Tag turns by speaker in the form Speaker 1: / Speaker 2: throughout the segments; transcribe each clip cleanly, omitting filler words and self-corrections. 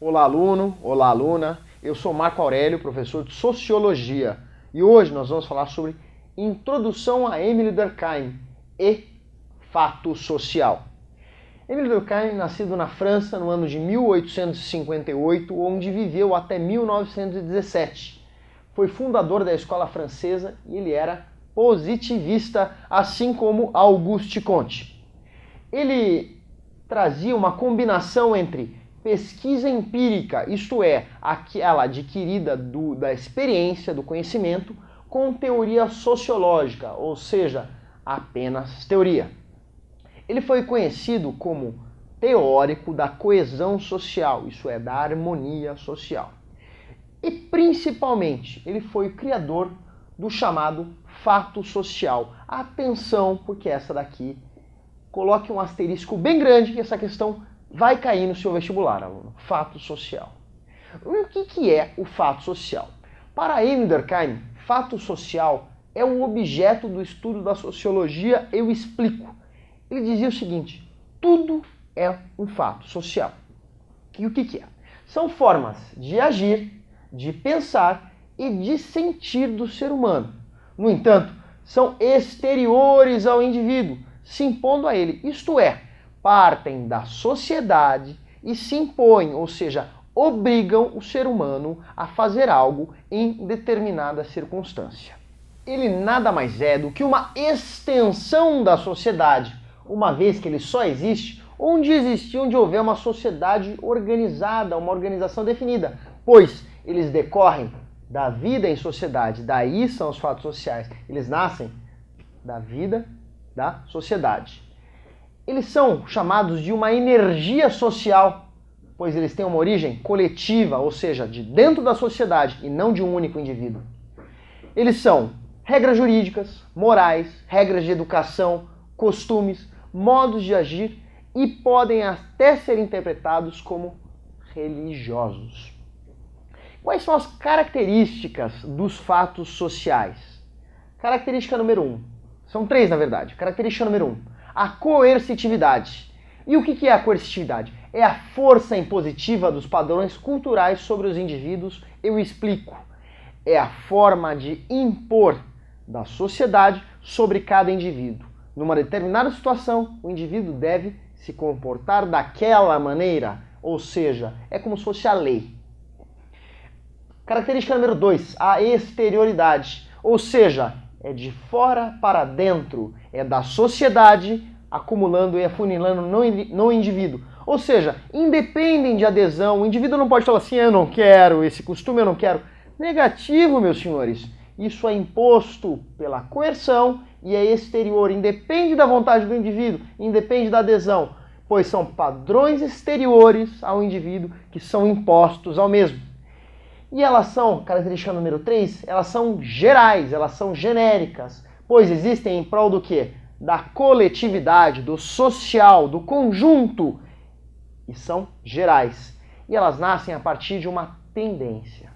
Speaker 1: Olá, aluno, olá, aluna. Eu sou Marco Aurélio, professor de Sociologia, e hoje nós vamos falar sobre Introdução a Émile Durkheim e Fato Social. Émile Durkheim, nascido na França no ano de 1858, onde viveu até 1917. Foi fundador da escola francesa e ele era positivista, assim como Auguste Comte. Ele trazia uma combinação entre pesquisa empírica, isto é, aquela adquirida da experiência, do conhecimento, com teoria sociológica, ou seja, apenas teoria. Ele foi conhecido como teórico da coesão social, isso é, da harmonia social. E principalmente, ele foi o criador do chamado fato social. Atenção, porque essa daqui, coloque um asterisco bem grande que essa questão vai cair no seu vestibular, aluno. Fato social. O que é o fato social? Para Émile Durkheim, fato social é um objeto do estudo da sociologia, eu explico. Ele dizia o seguinte: tudo é um fato social. E o que é? São formas de agir, de pensar e de sentir do ser humano. No entanto, são exteriores ao indivíduo, se impondo a ele, isto é, partem da sociedade e se impõem, ou seja, obrigam o ser humano a fazer algo em determinada circunstância. Ele nada mais é do que uma extensão da sociedade, uma vez que ele só existe onde houver uma sociedade organizada, uma organização definida, pois eles decorrem da vida em sociedade, daí são os fatos sociais, eles nascem da vida da sociedade. Eles são chamados de uma energia social, pois eles têm uma origem coletiva, ou seja, de dentro da sociedade e não de um único indivíduo. Eles são regras jurídicas, morais, regras de educação, costumes, modos de agir e podem até ser interpretados como religiosos. Quais são as características dos fatos sociais? Característica número 1. São 3, na verdade. Característica número 1. A coercitividade. E o que é a coercitividade? É a força impositiva dos padrões culturais sobre os indivíduos, eu explico. É a forma de impor da sociedade sobre cada indivíduo. Numa determinada situação, o indivíduo deve se comportar daquela maneira, ou seja, é como se fosse a lei. Característica número 2, a exterioridade, ou seja, é de fora para dentro, é da sociedade acumulando e afunilando no indivíduo. Ou seja, independem de adesão, o indivíduo não pode falar assim, eu não quero, esse costume eu não quero. Negativo, meus senhores. Isso é imposto pela coerção e é exterior, independe da vontade do indivíduo, independe da adesão, pois são padrões exteriores ao indivíduo que são impostos ao mesmo. E elas são, característica número 3, elas são gerais, elas são genéricas, pois existem em prol do quê? Da coletividade, do social, do conjunto, e são gerais. E elas nascem a partir de uma tendência.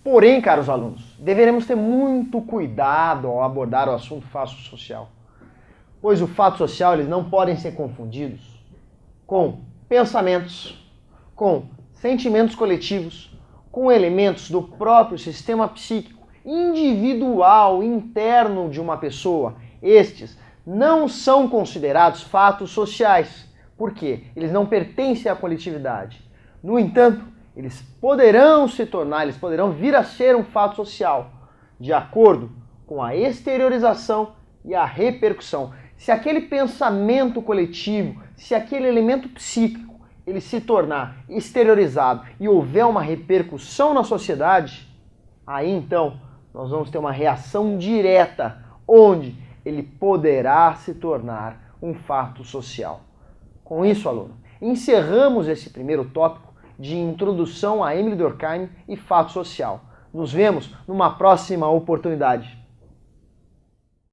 Speaker 1: Porém, caros alunos, deveremos ter muito cuidado ao abordar o assunto fato social, pois o fato social eles não podem ser confundidos com pensamentos, com sentimentos coletivos, com elementos do próprio sistema psíquico individual, interno de uma pessoa. Estes não são considerados fatos sociais. Por quê? Eles não pertencem à coletividade. No entanto, eles poderão vir a ser um fato social, de acordo com a exteriorização e a repercussão. Se aquele pensamento coletivo, se aquele elemento psíquico, ele se tornar exteriorizado e houver uma repercussão na sociedade, aí então nós vamos ter uma reação direta, onde ele poderá se tornar um fato social. Com isso, aluno, encerramos esse primeiro tópico de introdução a Émile Durkheim e fato social. Nos vemos numa próxima oportunidade.